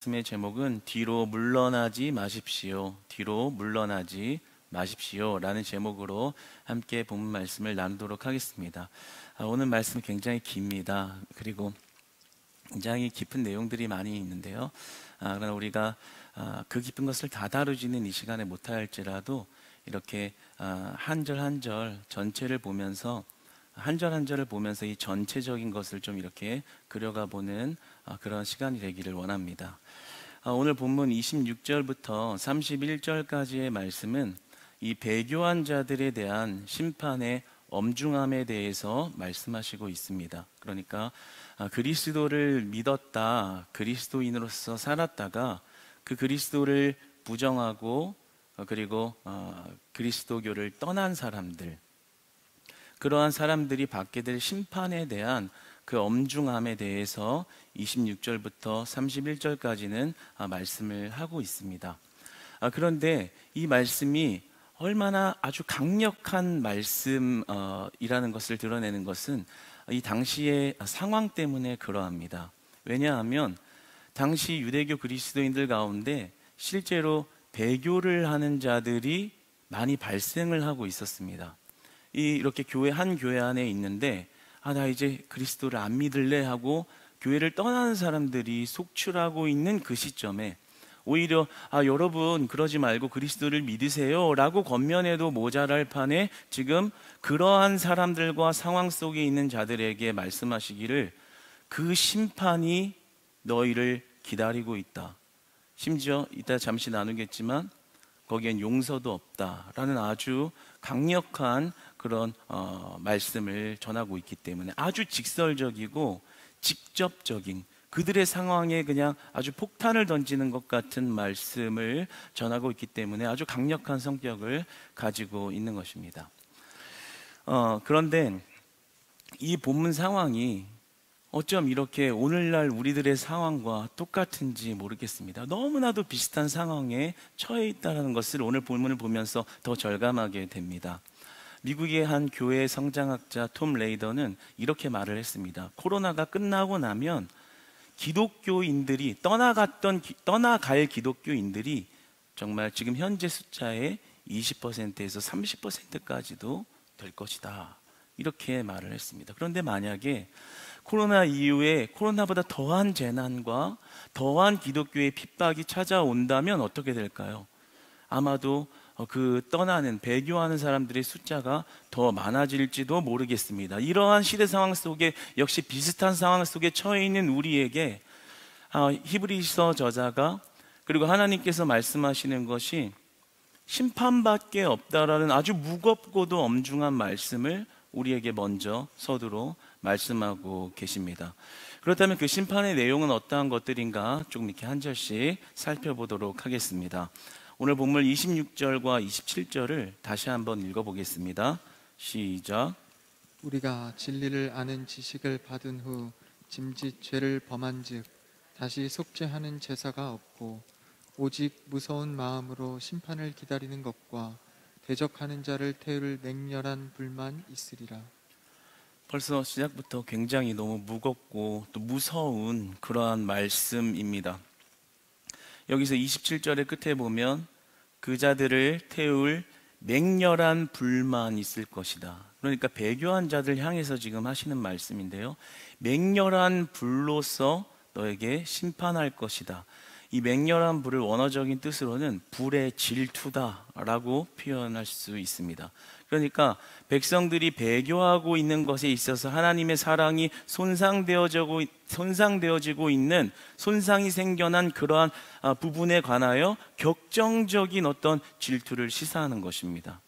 말씀의 제목은 뒤로 물러나지 마십시오. 뒤로 물러나지 마십시오. 라는 제목으로 함께 본문 말씀을 나누도록 하겠습니다. 오늘 말씀 굉장히 깁니다. 그리고 굉장히 깊은 내용들이 많이 있는데요. 그러나 우리가 그 깊은 것을 다 다루지는 이 시간에 못할지라도 이렇게 한 절 한 절 전체를 보면서 한 절 한 절을 보면서 이 전체적인 것을 좀 이렇게 그려가 보는 그런 시간이 되기를 원합니다. 오늘 본문 26절부터 31절까지의 말씀은 이 배교한 자들에 대한 심판의 엄중함에 대해서 말씀하시고 있습니다. 그러니까 그리스도를 믿었다, 그리스도인으로서 살았다가 그 그리스도를 부정하고 그리고 그리스도교를 떠난 사람들, 그러한 사람들이 받게 될 심판에 대한 그 엄중함에 대해서 26절부터 31절까지는 말씀을 하고 있습니다. 그런데 이 말씀이 얼마나 아주 강력한 말씀이라는 것을 드러내는 것은 이 당시의 상황 때문에 그러합니다. 왜냐하면 당시 유대교 그리스도인들 가운데 실제로 배교를 하는 자들이 많이 발생을 하고 있었습니다. 이렇게 한 교회 안에 있는데 나 이제 그리스도를 안 믿을래 하고 교회를 떠나는 사람들이 속출하고 있는 그 시점에 오히려 여러분 그러지 말고 그리스도를 믿으세요 라고 권면해도 모자랄 판에 지금 그러한 사람들과 상황 속에 있는 자들에게 말씀하시기를 그 심판이 너희를 기다리고 있다. 심지어 이따 잠시 나누겠지만 거기엔 용서도 없다라는 아주 강력한 그런 말씀을 전하고 있기 때문에 아주 직설적이고 직접적인 그들의 상황에 그냥 아주 폭탄을 던지는 것 같은 말씀을 전하고 있기 때문에 아주 강력한 성격을 가지고 있는 것입니다. 그런데 이 본문 상황이 어쩜 이렇게 오늘날 우리들의 상황과 똑같은지 모르겠습니다. 너무나도 비슷한 상황에 처해 있다는 것을 오늘 본문을 보면서 더 절감하게 됩니다. 미국의 한 교회 성장학자 톰 레이더는 이렇게 말을 했습니다. 코로나가 끝나고 나면 기독교인들이 떠나갈 기독교인들이 정말 지금 현재 숫자의 20%에서 30%까지도 될 것이다. 이렇게 말을 했습니다. 그런데 만약에 코로나 이후에 코로나보다 더한 재난과 더한 기독교의 핍박이 찾아온다면 어떻게 될까요? 아마도 그 떠나는 배교하는 사람들의 숫자가 더 많아질지도 모르겠습니다. 이러한 시대 상황 속에 역시 비슷한 상황 속에 처해 있는 우리에게 히브리서 저자가 그리고 하나님께서 말씀하시는 것이 심판밖에 없다라는 아주 무겁고도 엄중한 말씀을 우리에게 먼저 서두로 말씀하고 계십니다. 그렇다면 그 심판의 내용은 어떠한 것들인가 조금 이렇게 한 절씩 살펴보도록 하겠습니다. 오늘 본문 26절과 27절을 다시 한번 읽어보겠습니다. 시작. 우리가 진리를 아는 지식을 받은 후 짐짓 죄를 범한즉 다시 속죄하는 제사가 없고 오직 무서운 마음으로 심판을 기다리는 것과 대적하는 자를 태울 맹렬한 불만 있으리라. 벌써 시작부터 굉장히 너무 무겁고 또 무서운 그러한 말씀입니다. 여기서 27절의 끝에 보면 그 자들을 태울 맹렬한 불만 있을 것이다. 그러니까 배교한 자들 향해서 지금 하시는 말씀인데요. 맹렬한 불로서 너에게 심판할 것이다. 이 맹렬한 불을 원어적인 뜻으로는 불의 질투다라고 표현할 수 있습니다. 그러니까 백성들이 배교하고 있는 것에 있어서 하나님의 사랑이 손상되어지고 있는 손상이 생겨난 그러한 부분에 관하여 격정적인 어떤 질투를 시사하는 것입니다.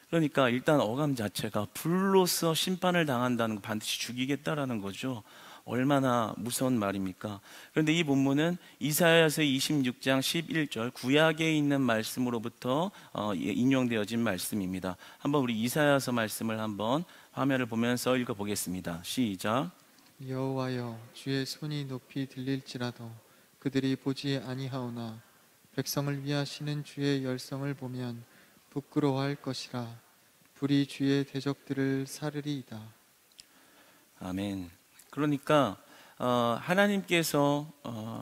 그러니까 일단 어감 자체가 불로서 심판을 당한다는 거, 반드시 죽이겠다라는 거죠. 얼마나 무서운 말입니까? 그런데 이 본문은 이사야서 26장 11절 구약에 있는 말씀으로부터 인용되어진 말씀입니다. 한번 우리 이사야서 말씀을 한번 화면을 보면서 읽어보겠습니다. 시작. 여호와여, 주의 손이 높이 들릴지라도 그들이 보지 아니하오나 백성을 위하시는 주의 열성을 보면 부끄러워할 것이라. 불이 주의 대적들을 사르리이다. 아멘. 그러니까 하나님께서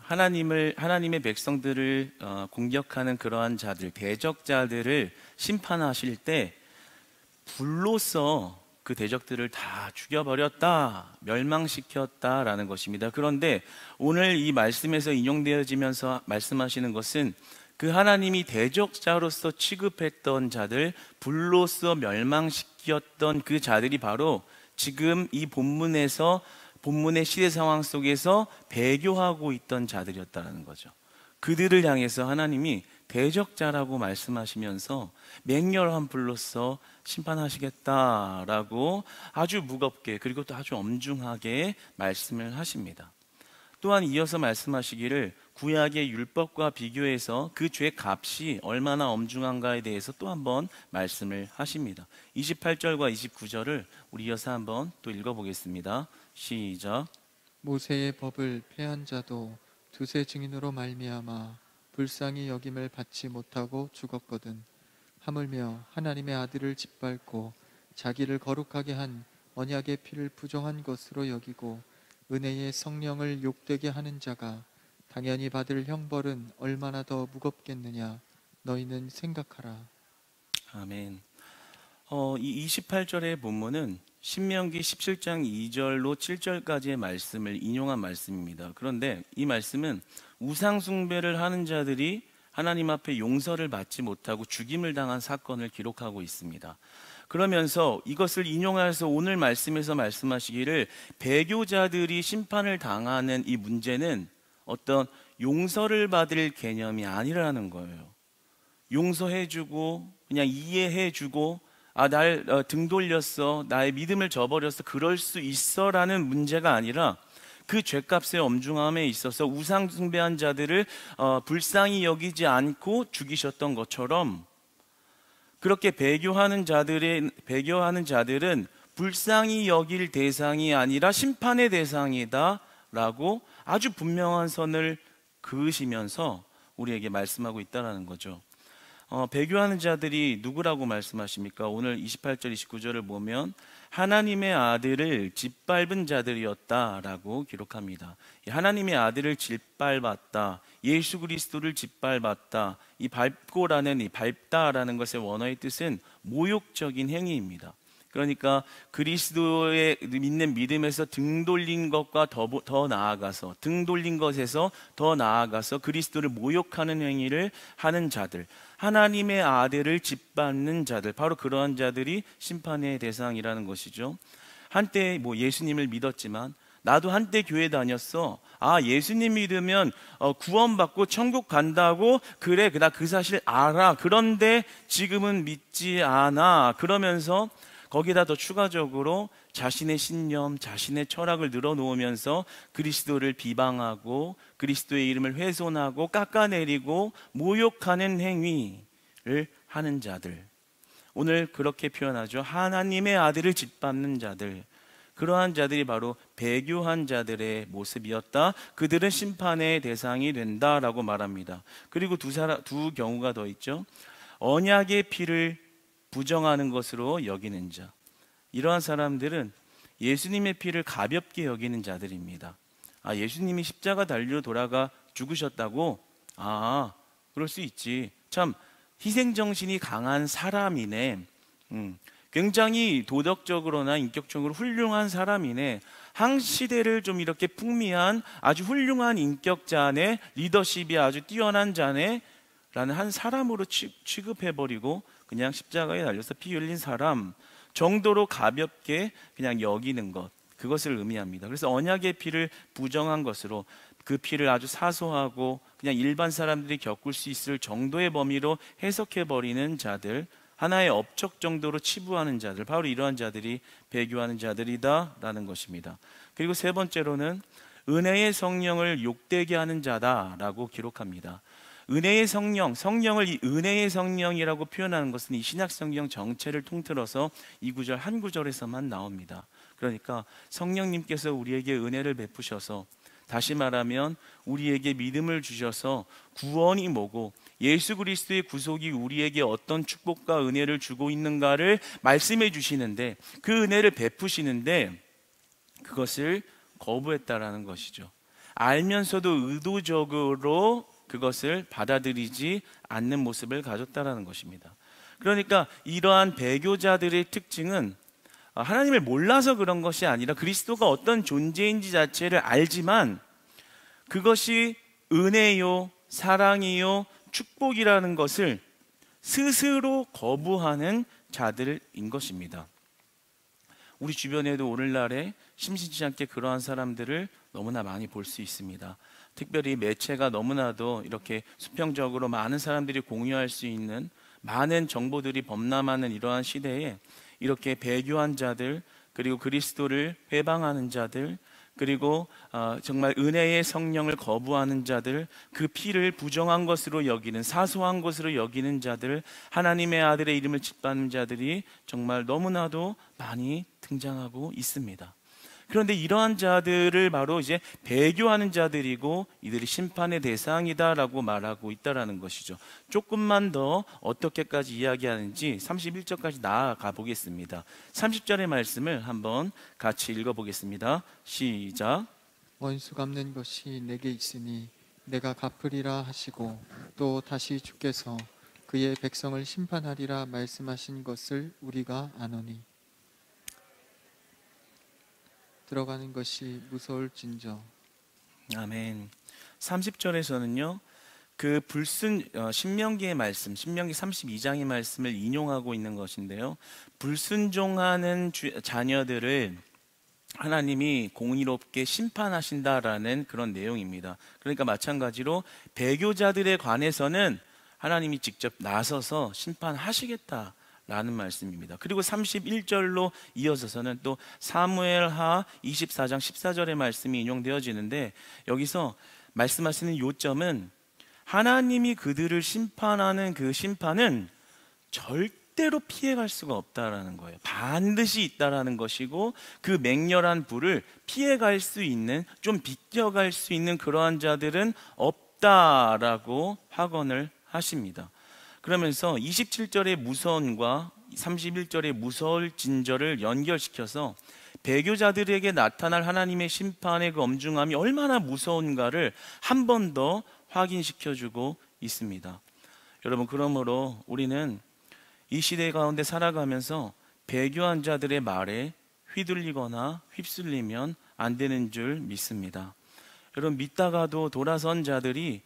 하나님의 백성들을 공격하는 그러한 자들, 대적자들을 심판하실 때 불로써 그 대적들을 다 죽여버렸다, 멸망시켰다라는 것입니다. 그런데 오늘 이 말씀에서 인용되어지면서 말씀하시는 것은 그 하나님이 대적자로서 취급했던 자들, 불로써 멸망시켰던 그 자들이 바로 지금 이 본문의 시대 상황 속에서 배교하고 있던 자들이었다는 거죠. 그들을 향해서 하나님이 대적자라고 말씀하시면서 맹렬한 불로써 심판하시겠다라고 아주 무겁게, 그리고 또 아주 엄중하게 말씀을 하십니다. 또한 이어서 말씀하시기를 구약의 율법과 비교해서 그 죄 값이 얼마나 엄중한가에 대해서 또 한번 말씀을 하십니다. 28절과 29절을 우리 이어서 한번 또 읽어보겠습니다. 시작. 모세의 법을 폐한 자도 두세 증인으로 말미암아 불쌍히 여김을 받지 못하고 죽었거든. 하물며 하나님의 아들을 짓밟고 자기를 거룩하게 한 언약의 피를 부정한 것으로 여기고 은혜의 성령을 욕되게 하는 자가 당연히 받을 형벌은 얼마나 더 무겁겠느냐 너희는 생각하라. 아멘. 이 28절의 본문은 신명기 17장 2절로 7절까지의 말씀을 인용한 말씀입니다. 그런데 이 말씀은 우상 숭배를 하는 자들이 하나님 앞에 용서를 받지 못하고 죽임을 당한 사건을 기록하고 있습니다. 그러면서 이것을 인용해서 오늘 말씀에서 말씀하시기를 배교자들이 심판을 당하는 이 문제는 어떤 용서를 받을 개념이 아니라는 거예요. 용서해주고 그냥 이해해주고 날 등 돌렸어, 나의 믿음을 저버렸어, 그럴 수 있어 라는 문제가 아니라 그 죄값의 엄중함에 있어서 우상 숭배한 자들을 불쌍히 여기지 않고 죽이셨던 것처럼 그렇게 배교하는 자들은 불쌍히 여길 대상이 아니라 심판의 대상이다 라고 아주 분명한 선을 그으시면서 우리에게 말씀하고 있다는 거죠. 배교하는 자들이 누구라고 말씀하십니까? 오늘 28절 29절을 보면 하나님의 아들을 짓밟은 자들이었다라고 기록합니다. 하나님의 아들을 짓밟았다, 예수 그리스도를 짓밟았다, 이 밟고라는 이 밟다라는 것의 원어의 뜻은 모욕적인 행위입니다. 그러니까 그리스도의 믿는 믿음에서 등 돌린 것과 더 나아가서, 등 돌린 것에서 더 나아가서 그리스도를 모욕하는 행위를 하는 자들, 하나님의 아들을 짓밟는 자들, 바로 그러한 자들이 심판의 대상이라는 것이죠. 한때 예수님을 믿었지만 나도 한때 교회 다녔어. 예수님 믿으면 구원받고 천국 간다고, 그래 나 그 사실 알아. 그런데 지금은 믿지 않아. 그러면서 거기다 더 추가적으로 자신의 신념, 자신의 철학을 늘어놓으면서 그리스도를 비방하고 그리스도의 이름을 훼손하고 깎아내리고 모욕하는 행위를 하는 자들, 오늘 그렇게 표현하죠. 하나님의 아들을 짓밟는 자들, 그러한 자들이 바로 배교한 자들의 모습이었다. 그들은 심판의 대상이 된다라고 말합니다. 그리고 두 경우가 더 있죠. 언약의 피를 부정하는 것으로 여기는 자, 이러한 사람들은 예수님의 피를 가볍게 여기는 자들입니다. 예수님이 십자가 달려 돌아가 죽으셨다고? 그럴 수 있지. 참 희생정신이 강한 사람이네. 굉장히 도덕적으로나 인격적으로 훌륭한 사람이네. 한 시대를 좀 이렇게 풍미한 아주 훌륭한 인격자네, 리더십이 아주 뛰어난 자네 라는 한 사람으로 취급해버리고 그냥 십자가에 달려서 피 흘린 사람 정도로 가볍게 그냥 여기는 것, 그것을 의미합니다. 그래서 언약의 피를 부정한 것으로 그 피를 아주 사소하고 그냥 일반 사람들이 겪을 수 있을 정도의 범위로 해석해버리는 자들, 하나의 업적 정도로 치부하는 자들, 바로 이러한 자들이 배교하는 자들이다라는 것입니다. 그리고 세 번째로는 은혜의 성령을 욕되게 하는 자다라고 기록합니다. 은혜의 성령을 이 은혜의 성령이라고 표현하는 것은 이 신약성경 전체를 통틀어서 이 구절 한 구절에서만 나옵니다. 그러니까 성령님께서 우리에게 은혜를 베푸셔서, 다시 말하면 우리에게 믿음을 주셔서 구원이 뭐고 예수 그리스도의 구속이 우리에게 어떤 축복과 은혜를 주고 있는가를 말씀해 주시는데, 그 은혜를 베푸시는데 그것을 거부했다라는 것이죠. 알면서도 의도적으로 그것을 받아들이지 않는 모습을 가졌다라는 것입니다. 그러니까 이러한 배교자들의 특징은 하나님을 몰라서 그런 것이 아니라 그리스도가 어떤 존재인지 자체를 알지만 그것이 은혜요, 사랑이요, 축복이라는 것을 스스로 거부하는 자들인 것입니다. 우리 주변에도 오늘날에 심심치 않게 그러한 사람들을 너무나 많이 볼 수 있습니다. 특별히 매체가 너무나도 이렇게 수평적으로 많은 사람들이 공유할 수 있는 많은 정보들이 범람하는 이러한 시대에 이렇게 배교한 자들, 그리고 그리스도를 회방하는 자들, 그리고 정말 은혜의 성령을 거부하는 자들, 그 피를 부정한 것으로 여기는, 사소한 것으로 여기는 자들, 하나님의 아들의 이름을 짓밟는 자들이 정말 너무나도 많이 등장하고 있습니다. 그런데 이러한 자들을 바로 이제 배교하는 자들이고 이들이 심판의 대상이다라고 말하고 있다라는 것이죠. 조금만 더 어떻게까지 이야기하는지 31절까지 나아가 보겠습니다. 30절의 말씀을 한번 같이 읽어보겠습니다. 시작. 원수 갚는 것이 내게 있으니 내가 갚으리라 하시고 또 다시 주께서 그의 백성을 심판하리라 말씀하신 것을 우리가 아노니 들어가는 것이 무서울진저. 아멘. 30절에서는요 그 신명기의 말씀, 신명기 32장의 말씀을 인용하고 있는 것인데요, 불순종하는 자녀들을 하나님이 공의롭게 심판하신다라는 그런 내용입니다. 그러니까 마찬가지로 배교자들에 관해서는 하나님이 직접 나서서 심판하시겠다 라는 말씀입니다. 그리고 31절로 이어져서는 또 사무엘하 24장 14절의 말씀이 인용되어지는데, 여기서 말씀하시는 요점은 하나님이 그들을 심판하는 그 심판은 절대로 피해갈 수가 없다라는 거예요. 반드시 있다라는 것이고, 그 맹렬한 불을 피해갈 수 있는, 좀 비껴갈 수 있는 그러한 자들은 없다라고 확언을 하십니다. 그러면서 27절의 무서움과 31절의 무서울진저를 연결시켜서 배교자들에게 나타날 하나님의 심판의 그 엄중함이 얼마나 무서운가를 한 번 더 확인시켜주고 있습니다. 여러분, 그러므로 우리는 이 시대 가운데 살아가면서 배교한 자들의 말에 휘둘리거나 휩쓸리면 안 되는 줄 믿습니다. 여러분, 믿다가도 돌아선 자들이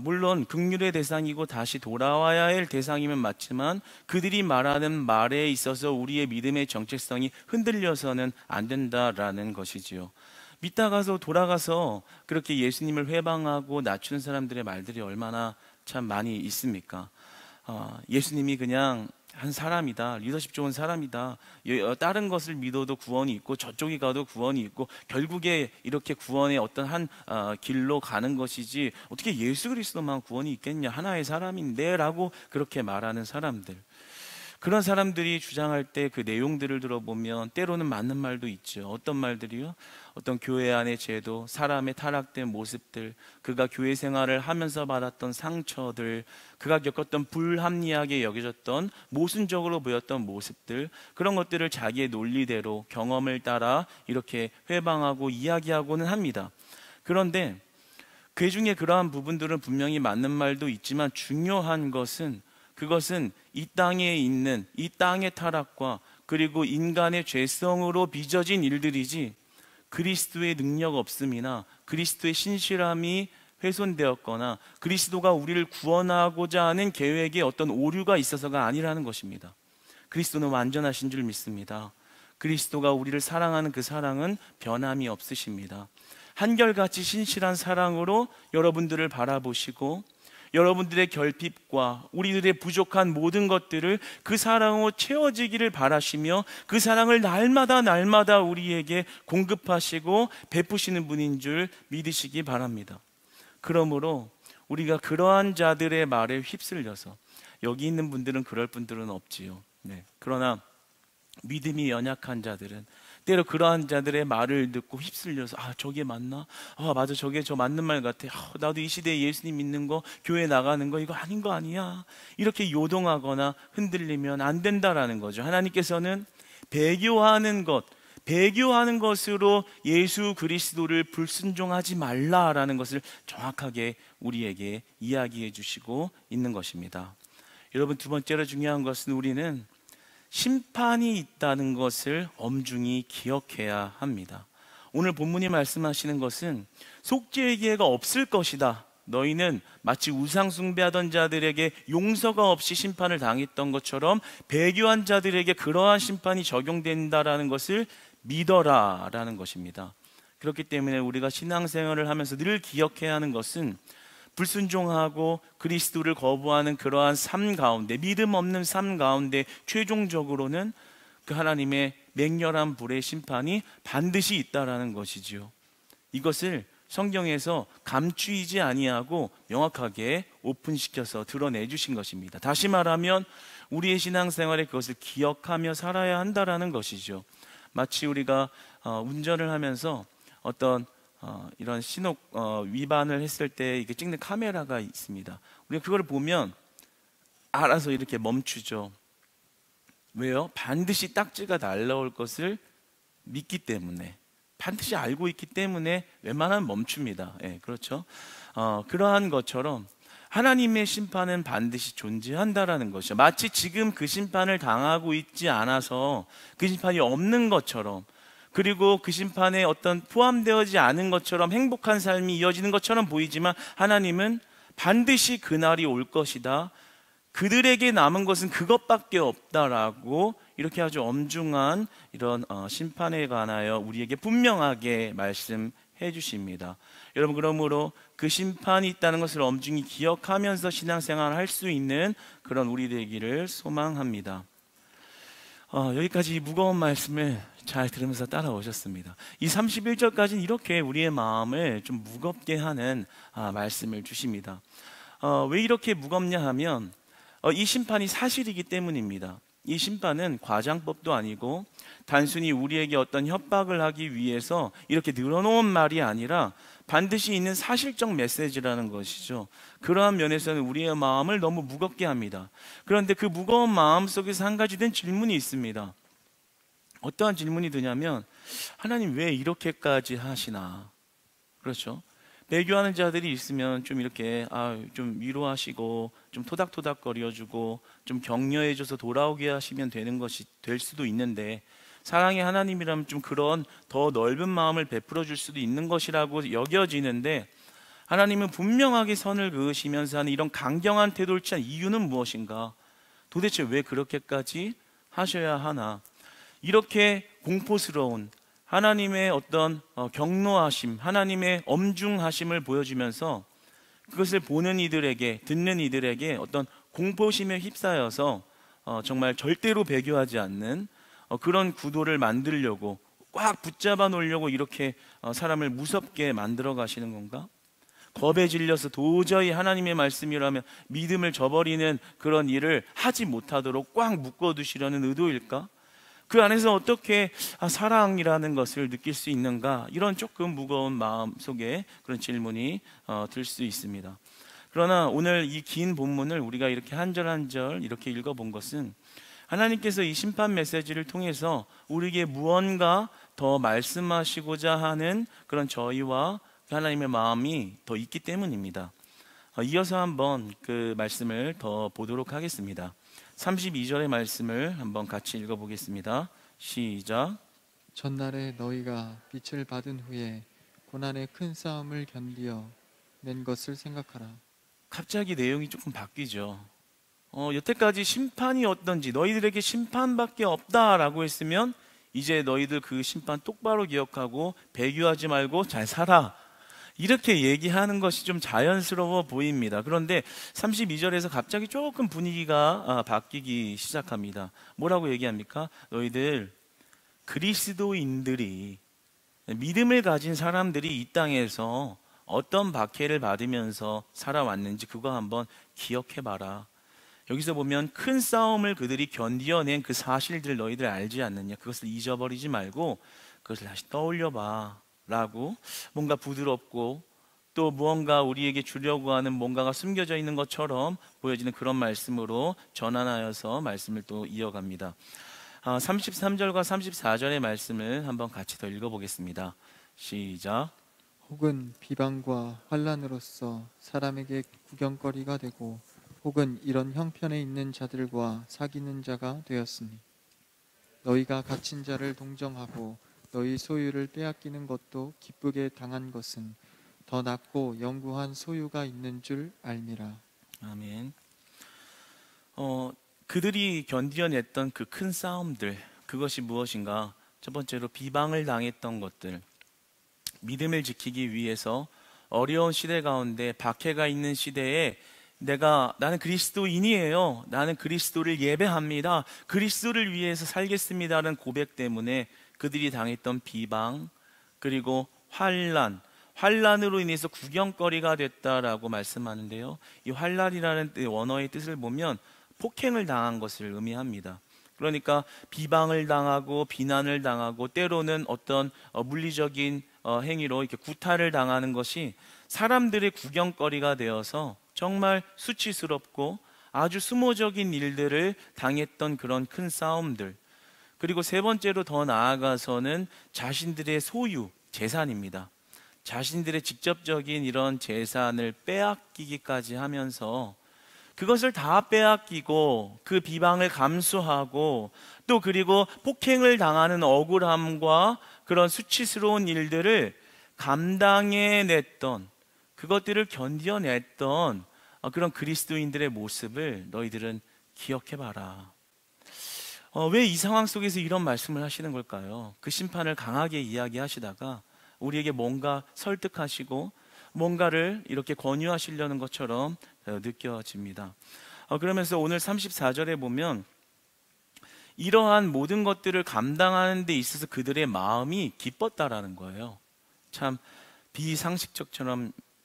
물론 긍휼의 대상이고 다시 돌아와야 할 대상이면 맞지만 그들이 말하는 말에 있어서 우리의 믿음의 정체성이 흔들려서는 안 된다라는 것이지요. 믿다가서 돌아가서 그렇게 예수님을 회방하고 낮추는 사람들의 말들이 얼마나 참 많이 있습니까? 예수님이 그냥 한 사람이다, 리더십 좋은 사람이다, 다른 것을 믿어도 구원이 있고 저쪽이 가도 구원이 있고 결국에 이렇게 구원의 어떤 한 길로 가는 것이지 어떻게 예수 그리스도만 구원이 있겠냐, 하나의 사람인데 라고 그렇게 말하는 사람들, 그런 사람들이 주장할 때 그 내용들을 들어보면 때로는 맞는 말도 있죠. 어떤 말들이요? 어떤 교회 안의 제도, 사람의 타락된 모습들, 그가 교회 생활을 하면서 받았던 상처들, 그가 겪었던 불합리하게 여겨졌던 모순적으로 보였던 모습들, 그런 것들을 자기의 논리대로 경험을 따라 이렇게 회방하고 이야기하고는 합니다. 그런데 그 중에 그러한 부분들은 분명히 맞는 말도 있지만 중요한 것은 그것은 이 땅에 있는 이 땅의 타락과 그리고 인간의 죄성으로 빚어진 일들이지 그리스도의 능력 없음이나 그리스도의 신실함이 훼손되었거나 그리스도가 우리를 구원하고자 하는 계획에 어떤 오류가 있어서가 아니라는 것입니다. 그리스도는 완전하신 줄 믿습니다. 그리스도가 우리를 사랑하는 그 사랑은 변함이 없으십니다. 한결같이 신실한 사랑으로 여러분들을 바라보시고 여러분들의 결핍과 우리들의 부족한 모든 것들을 그 사랑으로 채워지기를 바라시며 그 사랑을 날마다 우리에게 공급하시고 베푸시는 분인 줄 믿으시기 바랍니다. 그러므로 우리가 그러한 자들의 말에 휩쓸려서, 여기 있는 분들은 그럴 분들은 없지요. 그러나 믿음이 연약한 자들은 때로 그러한 자들의 말을 듣고 휩쓸려서 저게 맞나? 맞아, 저게 저 맞는 말 같아. 나도 이 시대에 예수님 믿는 거, 교회 나가는 거 이거 아닌 거 아니야? 이렇게 요동하거나 흔들리면 안 된다라는 거죠. 하나님께서는 배교하는 것, 배교하는 것으로 예수 그리스도를 불순종하지 말라라는 것을 정확하게 우리에게 이야기해 주시고 있는 것입니다. 여러분, 두 번째로 중요한 것은 우리는 심판이 있다는 것을 엄중히 기억해야 합니다. 오늘 본문이 말씀하시는 것은 속죄의 기회가 없을 것이다. 너희는 마치 우상 숭배하던 자들에게 용서가 없이 심판을 당했던 것처럼 배교한 자들에게 그러한 심판이 적용된다라는 것을 믿어라 라는 것입니다. 그렇기 때문에 우리가 신앙생활을 하면서 늘 기억해야 하는 것은 불순종하고 그리스도를 거부하는 그러한 삶 가운데, 믿음 없는 삶 가운데 최종적으로는 그 하나님의 맹렬한 불의 심판이 반드시 있다라는 것이지요. 이것을 성경에서 감추이지 아니하고 명확하게 오픈시켜서 드러내 주신 것입니다. 다시 말하면 우리의 신앙생활에 그것을 기억하며 살아야 한다라는 것이죠. 마치 우리가 운전을 하면서 어떤 이런 신호 위반을 했을 때 이게 찍는 카메라가 있습니다. 우리가 그걸 보면 알아서 이렇게 멈추죠. 왜요? 반드시 딱지가 날라올 것을 믿기 때문에, 반드시 알고 있기 때문에 웬만하면 멈춥니다. 예, 그렇죠. 그러한 것처럼 하나님의 심판은 반드시 존재한다라는 것이죠. 마치 지금 그 심판을 당하고 있지 않아서 그 심판이 없는 것처럼, 그리고 그 심판에 어떤 포함되어지 않은 것처럼 행복한 삶이 이어지는 것처럼 보이지만 하나님은 반드시 그날이 올 것이다, 그들에게 남은 것은 그것밖에 없다라고 이렇게 아주 엄중한 이런 심판에 관하여 우리에게 분명하게 말씀해 주십니다. 여러분, 그러므로 그 심판이 있다는 것을 엄중히 기억하면서 신앙생활을 할 수 있는 그런 우리 되기를 소망합니다. 여기까지 이 무거운 말씀을 잘 들으면서 따라오셨습니다. 이 31절까지는 이렇게 우리의 마음을 좀 무겁게 하는 말씀을 주십니다. 왜 이렇게 무겁냐 하면 이 심판이 사실이기 때문입니다. 이 심판은 과장법도 아니고 단순히 우리에게 어떤 협박을 하기 위해서 이렇게 늘어놓은 말이 아니라 반드시 있는 사실적 메시지라는 것이죠. 그러한 면에서는 우리의 마음을 너무 무겁게 합니다. 그런데 그 무거운 마음 속에서 한 가지 된 질문이 있습니다. 어떠한 질문이 드냐면, 하나님 왜 이렇게까지 하시나? 그렇죠? 배교하는 자들이 있으면 좀 이렇게 좀 위로하시고 좀 토닥토닥 거려주고 좀 격려해줘서 돌아오게 하시면 되는 것이 될 수도 있는데, 사랑의 하나님이라면 좀 그런 더 넓은 마음을 베풀어 줄 수도 있는 것이라고 여겨지는데, 하나님은 분명하게 선을 그으시면서 하는 이런 강경한 태도를 취한 이유는 무엇인가? 도대체 왜 그렇게까지 하셔야 하나? 이렇게 공포스러운 하나님의 어떤 경노하심, 하나님의 엄중하심을 보여주면서 그것을 보는 이들에게, 듣는 이들에게 어떤 공포심에 휩싸여서 정말 절대로 배교하지 않는 그런 구도를 만들려고, 꽉 붙잡아 놓으려고 이렇게 사람을 무섭게 만들어 가시는 건가? 겁에 질려서 도저히 하나님의 말씀이라면 믿음을 저버리는 그런 일을 하지 못하도록 꽉 묶어두시려는 의도일까? 그 안에서 어떻게 사랑이라는 것을 느낄 수 있는가? 이런 조금 무거운 마음 속에 그런 질문이 들 수 있습니다. 그러나 오늘 이 긴 본문을 우리가 이렇게 한 절 한 절 이렇게 읽어본 것은 하나님께서 이 심판 메시지를 통해서 우리에게 무언가 더 말씀하시고자 하는 그런 저희와 하나님의 마음이 더 있기 때문입니다. 이어서 한번 그 말씀을 더 보도록 하겠습니다. 32절의 말씀을 한번 같이 읽어보겠습니다. 시작. 전날에 너희가 빛을 받은 후에 고난의 큰 싸움을 견디어 낸 것을 생각하라. 갑자기 내용이 조금 바뀌죠. 여태까지 심판이 어떤지, 너희들에게 심판밖에 없다라고 했으면 이제 너희들 그 심판 똑바로 기억하고 배교하지 말고 잘 살아, 이렇게 얘기하는 것이 좀 자연스러워 보입니다. 그런데 32절에서 갑자기 조금 분위기가 바뀌기 시작합니다. 뭐라고 얘기합니까? 너희들 그리스도인들이, 믿음을 가진 사람들이 이 땅에서 어떤 박해를 받으면서 살아왔는지 그거 한번 기억해봐라. 여기서 보면 큰 싸움을 그들이 견디어낸 그 사실들 너희들 알지 않느냐, 그것을 잊어버리지 말고 그것을 다시 떠올려봐 라고 뭔가 부드럽고 또 무언가 우리에게 주려고 하는 뭔가가 숨겨져 있는 것처럼 보여지는 그런 말씀으로 전환하여서 말씀을 또 이어갑니다. 33절과 34절의 말씀을 한번 같이 더 읽어보겠습니다. 시작. 혹은 비방과 환난으로서 사람에게 구경거리가 되고 혹은 이런 형편에 있는 자들과 사귀는 자가 되었으니 너희가 갇힌 자를 동정하고 너희 소유를 빼앗기는 것도 기쁘게 당한 것은 더 낫고 영구한 소유가 있는 줄 알미라. 아멘. 그들이 견디어냈던 그 큰 싸움들, 그것이 무엇인가? 첫 번째로 비방을 당했던 것들, 믿음을 지키기 위해서 어려운 시대 가운데, 박해가 있는 시대에 나는 그리스도인이에요, 나는 그리스도를 예배합니다, 그리스도를 위해서 살겠습니다라는 고백 때문에 그들이 당했던 비방, 그리고 환난으로 인해서 구경거리가 됐다라고 말씀하는데요, 이 환난이라는 원어의 뜻을 보면 폭행을 당한 것을 의미합니다. 그러니까 비방을 당하고 비난을 당하고 때로는 어떤 물리적인 행위로 이렇게 구타를 당하는 것이 사람들의 구경거리가 되어서 정말 수치스럽고 아주 수모적인 일들을 당했던 그런 큰 싸움들, 그리고 세 번째로 더 나아가서는 자신들의 소유, 재산입니다. 자신들의 직접적인 이런 재산을 빼앗기기까지 하면서 그것을 다 빼앗기고 그 비방을 감수하고 또 그리고 폭행을 당하는 억울함과 그런 수치스러운 일들을 감당해냈던, 그것들을 견뎌냈던 그런 그리스도인들의 모습을 너희들은 기억해봐라. 왜 이 상황 속에서 이런 말씀을 하시는 걸까요? 그 심판을 강하게 이야기하시다가 우리에게 뭔가 설득하시고 뭔가를 이렇게 권유하시려는 것처럼 느껴집니다. 그러면서 오늘 34절에 보면 이러한 모든 것들을 감당하는 데 있어서 그들의 마음이 기뻤다라는 거예요. 참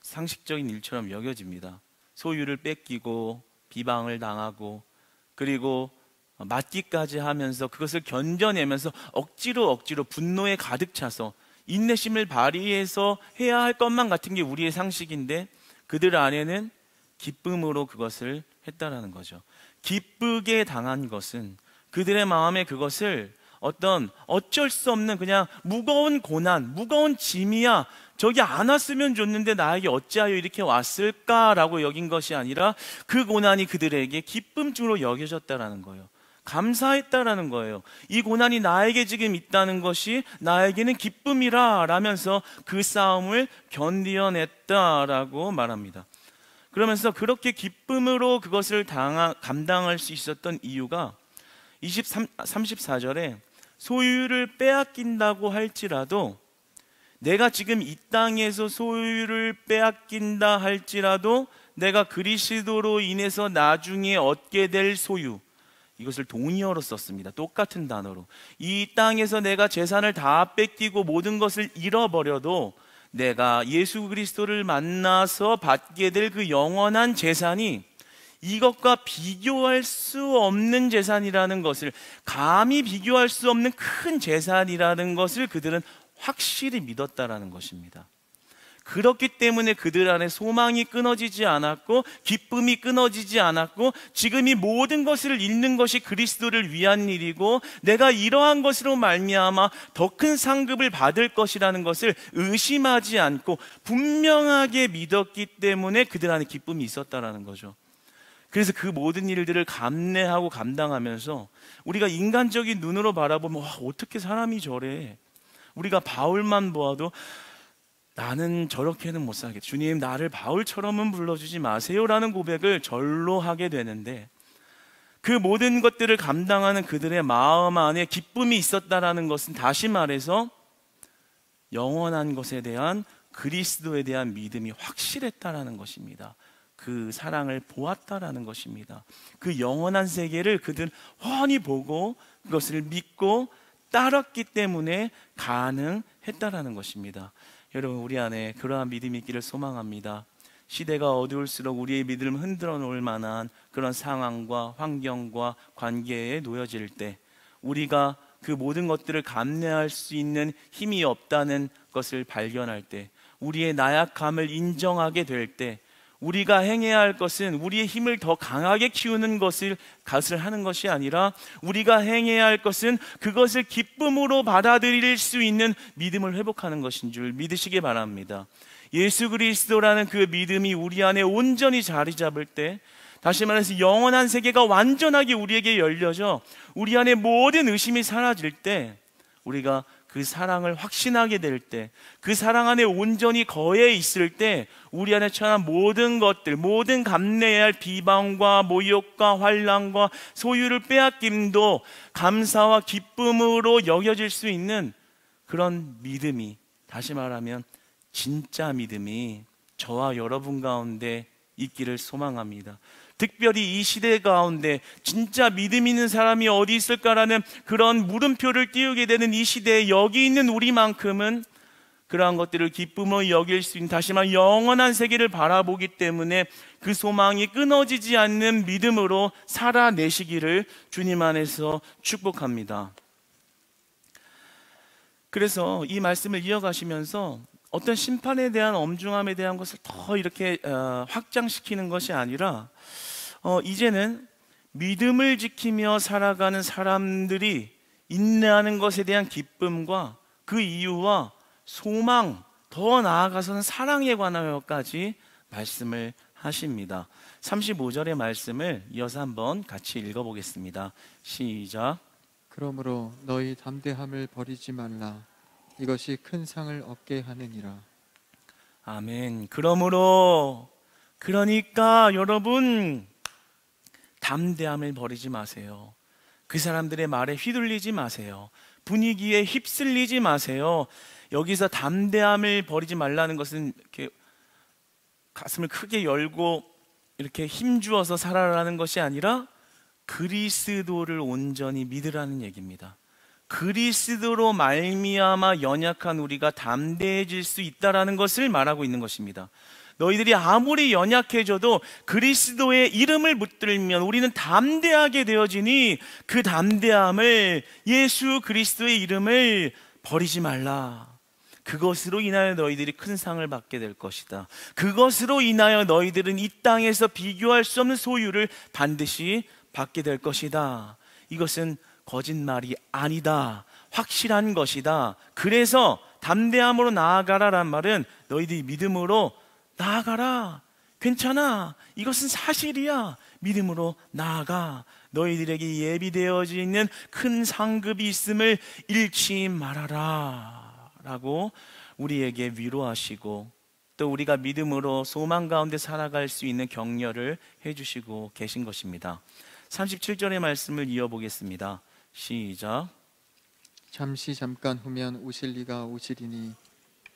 상식적인 일처럼 여겨집니다. 소유를 뺏기고 비방을 당하고 그리고 맞기까지 하면서 그것을 견뎌내면서 억지로 분노에 가득 차서 인내심을 발휘해서 해야 할 것만 같은 게 우리의 상식인데 그들 안에는 기쁨으로 그것을 했다라는 거죠. 기쁘게 당한 것은 그들의 마음에 그것을 어쩔 수 없는 그냥 무거운 고난, 무거운 짐이야, 저기 안 왔으면 좋는데 나에게 어찌하여 이렇게 왔을까라고 여긴 것이 아니라 그 고난이 그들에게 기쁨으로 여겨졌다라는 거예요. 감사했다라는 거예요. 이 고난이 나에게 지금 있다는 것이 나에게는 기쁨이라 라면서 그 싸움을 견디어냈다라고 말합니다. 그러면서 그렇게 기쁨으로 그것을 감당할 수 있었던 이유가 34절에 소유를 빼앗긴다고 할지라도, 내가 지금 이 땅에서 소유를 빼앗긴다 할지라도 내가 그리스도로 인해서 나중에 얻게 될 소유, 이것을 동의어로 썼습니다. 똑같은 단어로. 이 땅에서 내가 재산을 다 뺏기고 모든 것을 잃어버려도 내가 예수 그리스도를 만나서 받게 될 그 영원한 재산이 이것과 비교할 수 없는 재산이라는 것을, 감히 비교할 수 없는 큰 재산이라는 것을 그들은 확실히 믿었다라는 것입니다. 그렇기 때문에 그들 안에 소망이 끊어지지 않았고 기쁨이 끊어지지 않았고 지금 이 모든 것을 잃는 것이 그리스도를 위한 일이고 내가 이러한 것으로 말미암아 더 큰 상급을 받을 것이라는 것을 의심하지 않고 분명하게 믿었기 때문에 그들 안에 기쁨이 있었다라는 거죠. 그래서 그 모든 일들을 감내하고 감당하면서 우리가 인간적인 눈으로 바라보면 어떻게 사람이 저래, 우리가 바울만 보아도 나는 저렇게는 못 살겠다, 주님 나를 바울처럼은 불러주지 마세요 라는 고백을 절로 하게 되는데, 그 모든 것들을 감당하는 그들의 마음 안에 기쁨이 있었다라는 것은 다시 말해서 영원한 것에 대한, 그리스도에 대한 믿음이 확실했다라는 것입니다. 그 사랑을 보았다라는 것입니다. 그 영원한 세계를 그들은 훤히 보고 그것을 믿고 따랐기 때문에 가능했다라는 것입니다. 여러분, 우리 안에 그러한 믿음이 있기를 소망합니다. 시대가 어두울수록 우리의 믿음을 흔들어 놓을 만한 그런 상황과 환경과 관계에 놓여질 때, 우리가 그 모든 것들을 감내할 수 있는 힘이 없다는 것을 발견할 때, 우리의 나약함을 인정하게 될 때, 우리가 행해야 할 것은 우리의 힘을 더 강하게 키우는 것을 하는 것이 아니라 우리가 행해야 할 것은 그것을 기쁨으로 받아들일 수 있는 믿음을 회복하는 것인 줄 믿으시기 바랍니다. 예수 그리스도라는 그 믿음이 우리 안에 온전히 자리 잡을 때, 다시 말해서 영원한 세계가 완전하게 우리에게 열려져 우리 안에 모든 의심이 사라질 때, 우리가 그 사랑을 확신하게 될 때, 그 사랑 안에 온전히 거해 있을 때 우리 안에 처한 모든 것들, 모든 감내해야 할 비방과 모욕과 환난과 소유를 빼앗김도 감사와 기쁨으로 여겨질 수 있는 그런 믿음이, 다시 말하면 진짜 믿음이 저와 여러분 가운데 있기를 소망합니다. 특별히 이 시대 가운데 진짜 믿음 있는 사람이 어디 있을까라는 그런 물음표를 띄우게 되는 이 시대에 여기 있는 우리만큼은 그러한 것들을 기쁨으로 여길 수 있는, 다시 말해 영원한 세계를 바라보기 때문에 그 소망이 끊어지지 않는 믿음으로 살아내시기를 주님 안에서 축복합니다. 그래서 이 말씀을 이어가시면서 어떤 심판에 대한 엄중함에 대한 것을 더 이렇게 확장시키는 것이 아니라 이제는 믿음을 지키며 살아가는 사람들이 인내하는 것에 대한 기쁨과 그 이유와 소망, 더 나아가서는 사랑에 관하여까지 말씀을 하십니다. 35절의 말씀을 이어서 한번 같이 읽어보겠습니다. 시작. 그러므로 너희 담대함을 버리지 말라. 이것이 큰 상을 얻게 하느니라. 아멘. 그러니까 여러분, 담대함을 버리지 마세요. 그 사람들의 말에 휘둘리지 마세요. 분위기에 휩쓸리지 마세요. 여기서 담대함을 버리지 말라는 것은 이렇게 가슴을 크게 열고 이렇게 힘주어서 살아라는 것이 아니라 그리스도를 온전히 믿으라는 얘기입니다. 그리스도로 말미암아 연약한 우리가 담대해질 수 있다라는 것을 말하고 있는 것입니다. 너희들이 아무리 연약해져도 그리스도의 이름을 붙들면 우리는 담대하게 되어지니 그 담대함을, 예수 그리스도의 이름을 버리지 말라. 그것으로 인하여 너희들이 큰 상을 받게 될 것이다. 그것으로 인하여 너희들은 이 땅에서 비교할 수 없는 소유를 반드시 받게 될 것이다. 이것은 거짓말이 아니다. 확실한 것이다. 그래서 담대함으로 나아가라란 말은 너희들이 믿음으로 나아가라. 괜찮아. 이것은 사실이야. 믿음으로 나아가. 너희들에게 예비되어져 있는 큰 상급이 있음을 잃지 말아라. 라고 우리에게 위로하시고 또 우리가 믿음으로 소망 가운데 살아갈 수 있는 격려를 해주시고 계신 것입니다. 37절의 말씀을 이어보겠습니다. 시작. 잠시 잠깐 후면 오실 이가 오시리니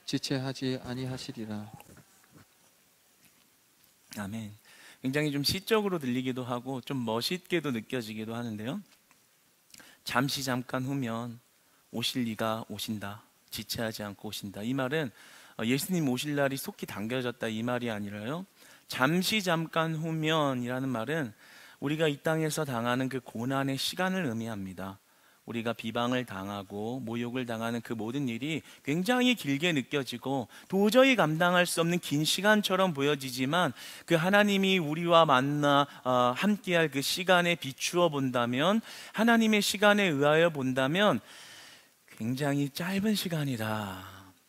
지체하지 아니하시리라. 아멘. 굉장히 좀 시적으로 들리기도 하고 좀 멋있게도 느껴지기도 하는데요. 잠시 잠깐 후면 오실 이가 오신다. 지체하지 않고 오신다. 이 말은 예수님 오실 날이 속히 당겨졌다 이 말이 아니라요, 잠시 잠깐 후면이라는 말은 우리가 이 땅에서 당하는 그 고난의 시간을 의미합니다. 우리가 비방을 당하고 모욕을 당하는 그 모든 일이 굉장히 길게 느껴지고 도저히 감당할 수 없는 긴 시간처럼 보여지지만 그 하나님이 우리와 만나 함께할 그 시간에 비추어 본다면, 하나님의 시간에 의하여 본다면 굉장히 짧은 시간이다.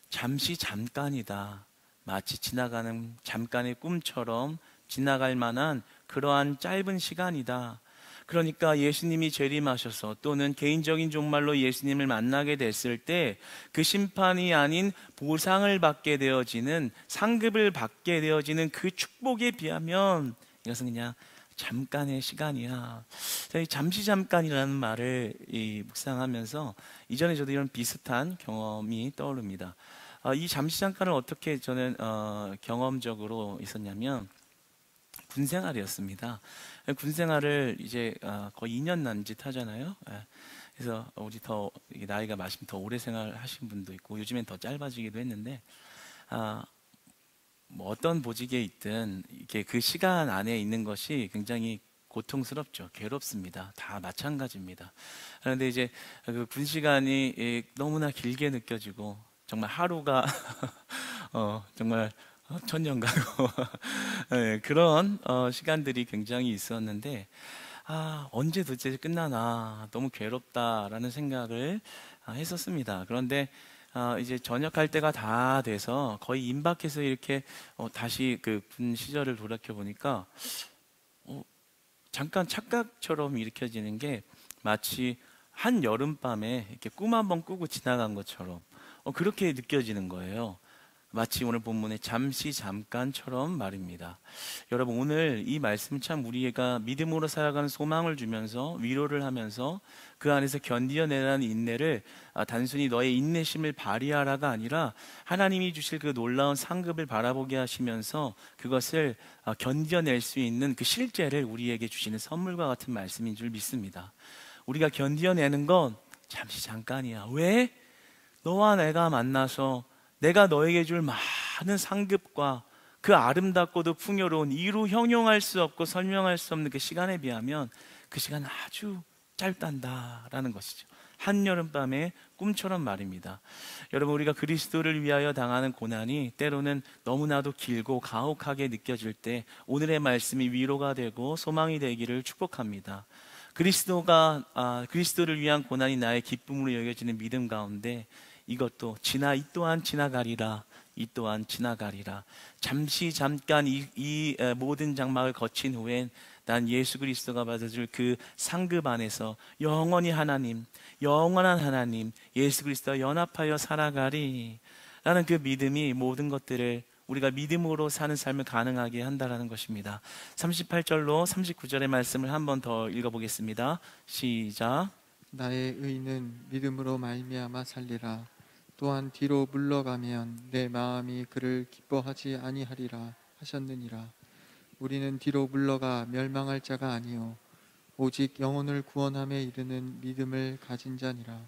잠시 잠깐이다. 마치 지나가는 잠깐의 꿈처럼 지나갈 만한 그러한 짧은 시간이다. 그러니까 예수님이 재림하셔서 또는 개인적인 종말로 예수님을 만나게 됐을 때 그 심판이 아닌 보상을 받게 되어지는, 상급을 받게 되어지는 그 축복에 비하면 이것은 그냥 잠깐의 시간이야. 잠시 잠깐이라는 말을 묵상하면서 이전에 저도 이런 비슷한 경험이 떠오릅니다. 이 잠시 잠깐을 어떻게 저는 경험적으로 있었냐면 군생활이었습니다. 군생활을 이제 거의 2년 남짓 하잖아요. 그래서 우리 더 나이가 많으시면 더 오래 생활하신 분도 있고 요즘엔 더 짧아지기도 했는데 뭐 어떤 보직에 있든 이렇게 그 시간 안에 있는 것이 굉장히 고통스럽죠. 괴롭습니다. 다 마찬가지입니다. 그런데 이제 그 군 시간이 너무나 길게 느껴지고 정말 하루가 정말 천년 가고 네, 그런 시간들이 굉장히 있었는데 언제 도대체 끝나나 너무 괴롭다라는 생각을 했었습니다. 그런데 이제 전역할 때가 다 돼서 거의 임박해서 이렇게 다시 그 군 시절을 돌이켜 보니까 잠깐 착각처럼 일으켜지는 게 마치 한 여름밤에 이렇게 꿈 한 번 꾸고 지나간 것처럼 그렇게 느껴지는 거예요. 마치 오늘 본문의 잠시 잠깐처럼 말입니다. 여러분, 오늘 이 말씀은 참 우리가 믿음으로 살아가는 소망을 주면서 위로를 하면서 그 안에서 견디어내라는 인내를 단순히 너의 인내심을 발휘하라가 아니라 하나님이 주실 그 놀라운 상급을 바라보게 하시면서 그것을 견뎌낼 수 있는 그 실제를 우리에게 주시는 선물과 같은 말씀인 줄 믿습니다. 우리가 견뎌내는 건 잠시 잠깐이야. 왜? 너와 내가 만나서 내가 너에게 줄 많은 상급과 그 아름답고도 풍요로운 이루 형용할 수 없고 설명할 수 없는 그 시간에 비하면 그 시간은 아주 짧단다라는 것이죠. 한여름밤의 꿈처럼 말입니다. 여러분, 우리가 그리스도를 위하여 당하는 고난이 때로는 너무나도 길고 가혹하게 느껴질 때 오늘의 말씀이 위로가 되고 소망이 되기를 축복합니다. 그리스도를 위한 고난이 나의 기쁨으로 여겨지는 믿음 가운데 이것도 이 또한 지나가리라. 이 또한 지나가리라. 잠시 잠깐 이 모든 장막을 거친 후엔 난 예수 그리스도가 받아줄 그 상급 안에서 영원히 영원한 하나님 예수 그리스도와 연합하여 살아가리 라는 그 믿음이 모든 것들을 우리가 믿음으로 사는 삶을 가능하게 한다라는 것입니다. 38절로 39절의 말씀을 한 번 더 읽어보겠습니다. 시작. 나의 의는 믿음으로 말미암아 살리라. 또한 뒤로 물러가면 내 마음이 그를 기뻐하지 아니하리라 하셨느니라. 우리는 뒤로 물러가 멸망할 자가 아니요 오직 영혼을 구원함에 이르는 믿음을 가진 자니라.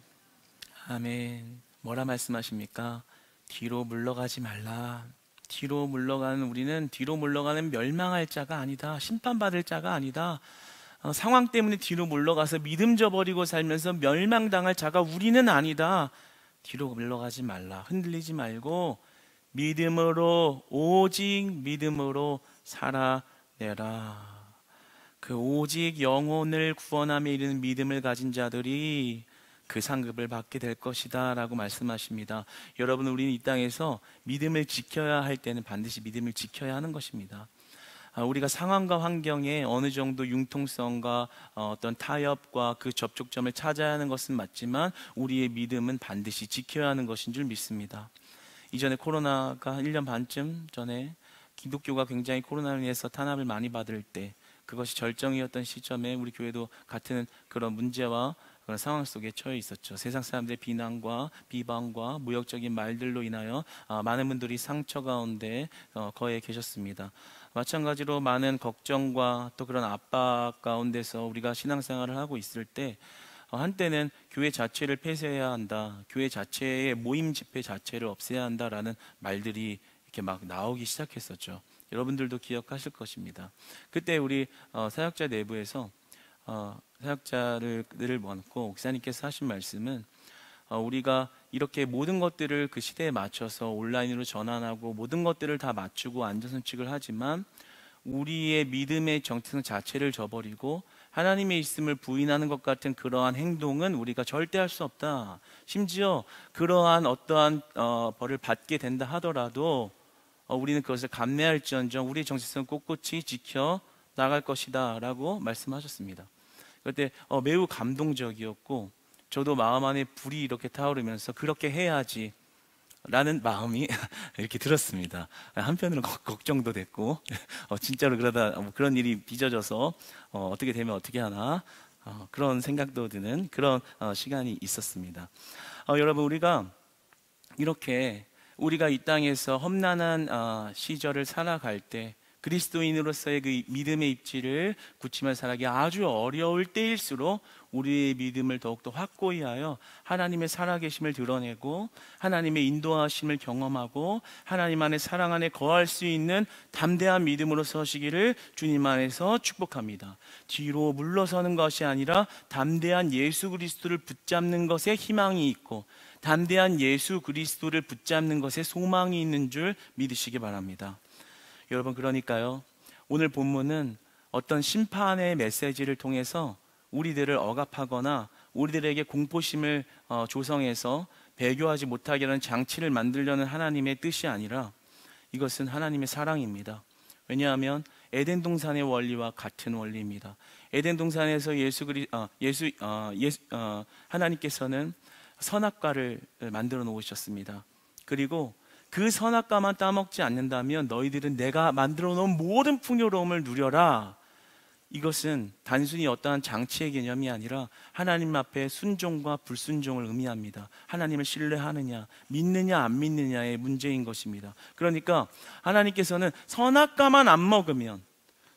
아멘. 뭐라 말씀하십니까? 뒤로 물러가지 말라. 뒤로 물러가는 우리는 뒤로 물러가는 멸망할 자가 아니다. 심판받을 자가 아니다. 상황 때문에 뒤로 물러가서 믿음 저버리고 살면서 멸망당할 자가 우리는 아니다. 뒤로 물러가지 말라. 흔들리지 말고 믿음으로, 오직 믿음으로 살아내라. 그 오직 영혼을 구원함에 이르는 믿음을 가진 자들이 그 상급을 받게 될 것이다 라고 말씀하십니다. 여러분, 우리는 이 땅에서 믿음을 지켜야 할 때는 반드시 믿음을 지켜야 하는 것입니다. 우리가 상황과 환경에 어느 정도 융통성과 어떤 타협과 그 접촉점을 찾아야 하는 것은 맞지만 우리의 믿음은 반드시 지켜야 하는 것인 줄 믿습니다. 이전에 코로나가 한 1년 반쯤 전에 기독교가 굉장히 코로나로 인해서 탄압을 많이 받을 때 그것이 절정이었던 시점에 우리 교회도 같은 그런 문제와 그런 상황 속에 처해 있었죠. 세상 사람들의 비난과 비방과 무역적인 말들로 인하여 많은 분들이 상처 가운데 거해 계셨습니다. 마찬가지로 많은 걱정과 또 그런 압박 가운데서 우리가 신앙생활을 하고 있을 때 한때는 교회 자체를 폐쇄해야 한다, 교회 자체의 모임 집회 자체를 없애야 한다라는 말들이 이렇게 막 나오기 시작했었죠. 여러분들도 기억하실 것입니다. 그때 우리 사역자 내부에서 사역자를 모았고 목사님께서 하신 말씀은 우리가 이렇게 모든 것들을 그 시대에 맞춰서 온라인으로 전환하고 모든 것들을 다 맞추고 안전선칙을 하지만 우리의 믿음의 정체성 자체를 저버리고 하나님의 있음을 부인하는 것 같은 그러한 행동은 우리가 절대 할 수 없다. 심지어 그러한 어떠한 벌을 받게 된다 하더라도 우리는 그것을 감내할지언정 우리의 정체성을 꼿꼿이 지켜 나갈 것이다 라고 말씀하셨습니다. 그때 매우 감동적이었고 저도 마음 안에 불이 이렇게 타오르면서 그렇게 해야지 라는 마음이 이렇게 들었습니다. 한편으로는 걱정도 됐고 진짜로 그러다 그런 일이 빚어져서 어떻게 되면 어떻게 하나 그런 생각도 드는 그런 시간이 있었습니다. 여러분, 우리가 이 땅에서 험난한 시절을 살아갈 때 그리스도인으로서의 그 믿음의 입지를 굳히며 살아가기 아주 어려울 때일수록 우리의 믿음을 더욱더 확고히 하여 하나님의 살아계심을 드러내고 하나님의 인도하심을 경험하고 하나님 안에 사랑 안에 거할 수 있는 담대한 믿음으로 서시기를 주님 안에서 축복합니다. 뒤로 물러서는 것이 아니라 담대한 예수 그리스도를 붙잡는 것에 희망이 있고 담대한 예수 그리스도를 붙잡는 것에 소망이 있는 줄 믿으시기 바랍니다. 여러분, 그러니까요, 오늘 본문은 어떤 심판의 메시지를 통해서 우리들을 억압하거나 우리들에게 공포심을 조성해서 배교하지 못하게 하는 장치를 만들려는 하나님의 뜻이 아니라 이것은 하나님의 사랑입니다. 왜냐하면 에덴 동산의 원리와 같은 원리입니다. 에덴 동산에서 하나님께서는 선악과를 만들어 놓으셨습니다. 그리고 그 선악과만 따먹지 않는다면 너희들은 내가 만들어 놓은 모든 풍요로움을 누려라. 이것은 단순히 어떠한 장치의 개념이 아니라 하나님 앞에 순종과 불순종을 의미합니다. 하나님을 신뢰하느냐, 믿느냐, 안 믿느냐의 문제인 것입니다. 그러니까 하나님께서는 선악과만 안 먹으면,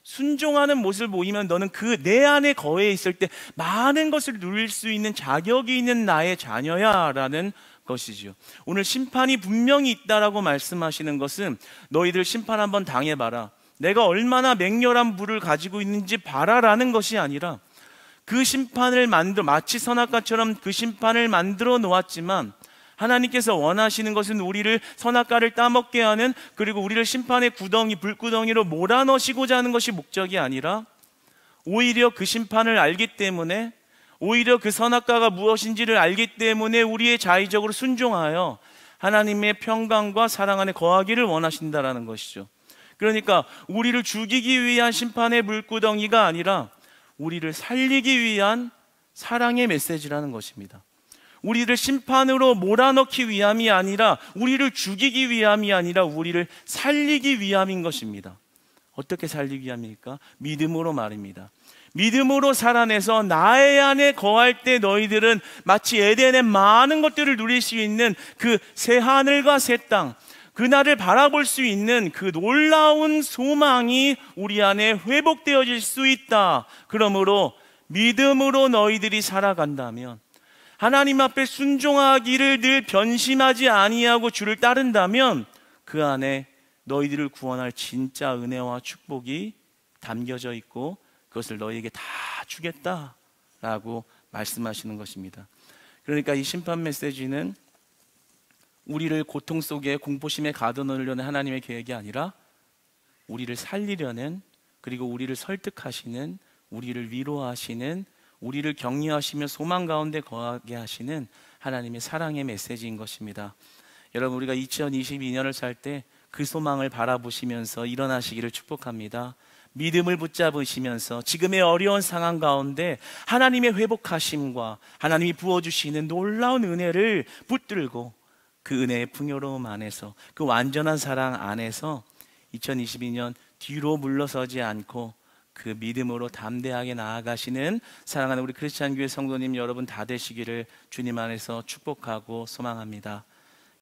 순종하는 모습을 보이면 너는 그 내 안에 거해 있을 때 많은 것을 누릴 수 있는 자격이 있는 나의 자녀야 라는 것이지요. 오늘 심판이 분명히 있다라고 말씀하시는 것은 너희들 심판 한번 당해봐라, 내가 얼마나 맹렬한 불을 가지고 있는지 봐라라는 것이 아니라 그 심판을 마치 선악과처럼 그 심판을 만들어 놓았지만 하나님께서 원하시는 것은 우리를 선악과를 따먹게 하는, 그리고 우리를 심판의 불구덩이로 몰아넣으시고자 하는 것이 목적이 아니라 오히려 그 심판을 알기 때문에, 오히려 그 선악과가 무엇인지를 알기 때문에 우리의 자의적으로 순종하여 하나님의 평강과 사랑 안에 거하기를 원하신다라는 것이죠. 그러니까 우리를 죽이기 위한 심판의 물구덩이가 아니라 우리를 살리기 위한 사랑의 메시지라는 것입니다. 우리를 심판으로 몰아넣기 위함이 아니라, 우리를 죽이기 위함이 아니라 우리를 살리기 위함인 것입니다. 어떻게 살리기 위함입니까? 믿음으로 말입니다. 믿음으로 살아내서 나의 안에 거할 때 너희들은 마치 에덴의 많은 것들을 누릴 수 있는 그 새 하늘과 새 땅, 그날을 바라볼 수 있는 그 놀라운 소망이 우리 안에 회복되어질 수 있다. 그러므로 믿음으로 너희들이 살아간다면, 하나님 앞에 순종하기를 늘 변심하지 아니하고 주를 따른다면 그 안에 너희들을 구원할 진짜 은혜와 축복이 담겨져 있고 그것을 너희에게 다 주겠다라고 말씀하시는 것입니다. 그러니까 이 심판 메시지는 우리를 고통 속에 공포심에 가둬놓으려는 하나님의 계획이 아니라 우리를 살리려는, 그리고 우리를 설득하시는, 우리를 위로하시는, 우리를 격려하시며 소망 가운데 거하게 하시는 하나님의 사랑의 메시지인 것입니다. 여러분, 우리가 2022년을 살 때 그 소망을 바라보시면서 일어나시기를 축복합니다. 믿음을 붙잡으시면서 지금의 어려운 상황 가운데 하나님의 회복하심과 하나님이 부어주시는 놀라운 은혜를 붙들고 그 은혜의 풍요로움 안에서, 그 완전한 사랑 안에서 2022년 뒤로 물러서지 않고 그 믿음으로 담대하게 나아가시는 사랑하는 우리 크리스찬 교회 성도님 여러분 다 되시기를 주님 안에서 축복하고 소망합니다.